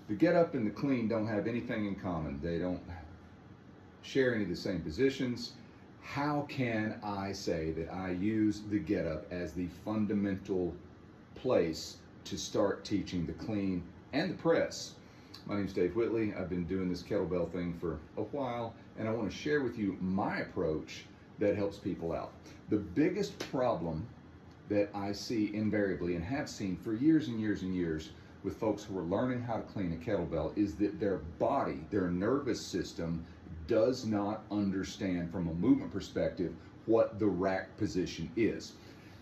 The get up and the clean don't have anything in common. They don't share any of the same positions. How can I say that I use the get up as the fundamental place to start teaching the clean and the press? My name's Dave Whitley. I've been doing this kettlebell thing for a while, and I want to share with you my approach that helps people out. The biggest problem that I see invariably and have seen for years and years and years with folks who are learning how to clean a kettlebell is that their body, their nervous system, does not understand from a movement perspective what the rack position is.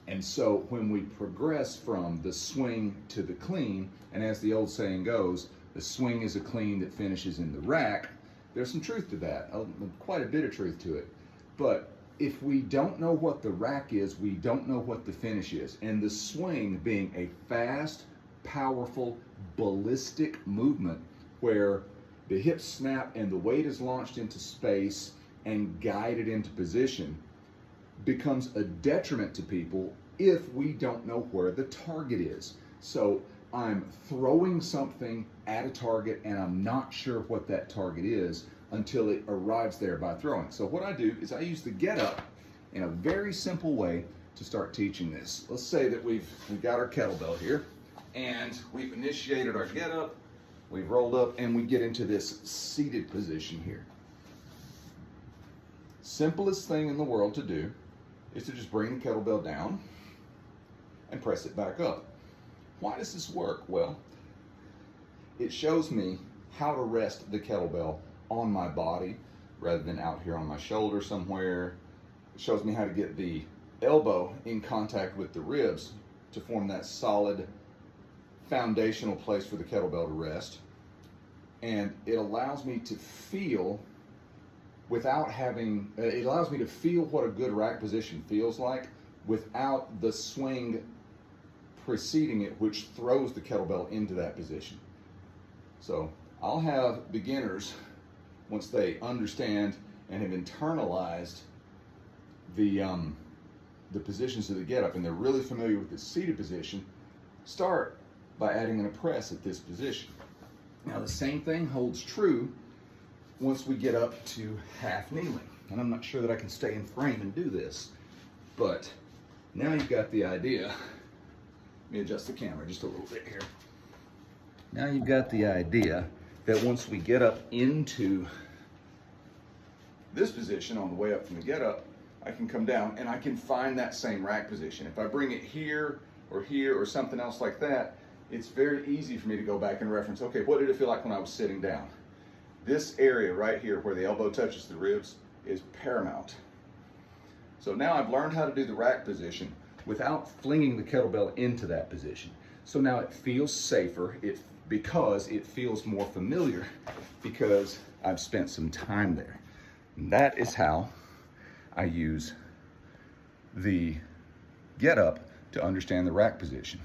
And so when we progress from the swing to the clean, and as the old saying goes, the swing is a clean that finishes in the rack, there's some truth to that, quite a bit of truth to it. But if we don't know what the rack is, we don't know what the finish is. And the swing being a fast, powerful, ballistic movement where the hips snap and the weight is launched into space and guided into position, becomes a detriment to people if we don't know where the target is. So I'm throwing something at a target and I'm not sure what that target is until it arrives there by throwing. So what I do is I use the get up in a very simple way to start teaching this. Let's say that we've got our kettlebell here and we've initiated our get up, we've rolled up, and we get into this seated position here. Simplest thing in the world to do is to just bring the kettlebell down and press it back up. Why does this work? Well, it shows me how to rest the kettlebell on my body rather than out here on my shoulder somewhere. It shows me how to get the elbow in contact with the ribs to form that solid foundational place for the kettlebell to rest. And it allows me to feel without having, it allows me to feel what a good rack position feels like without the swing preceding it, which throws the kettlebell into that position. So I'll have beginners, once they understand and have internalized the positions of the get up and they're really familiar with the seated position, start by adding in a press at this position. Now the same thing holds true once we get up to half kneeling. And I'm not sure that I can stay in frame and do this, but now you've got the idea. Let me adjust the camera just a little bit here. Now you've got the idea that once we get up into this position on the way up from the get up, I can come down and I can find that same rack position. If I bring it here or something else like that, it's very easy for me to go back and reference, okay, what did it feel like when I was sitting down? This area right here where the elbow touches the ribs is paramount. So now I've learned how to do the rack position without flinging the kettlebell into that position. So now it feels safer because it feels more familiar because I've spent some time there. And that is how I use the get up to understand the rack position.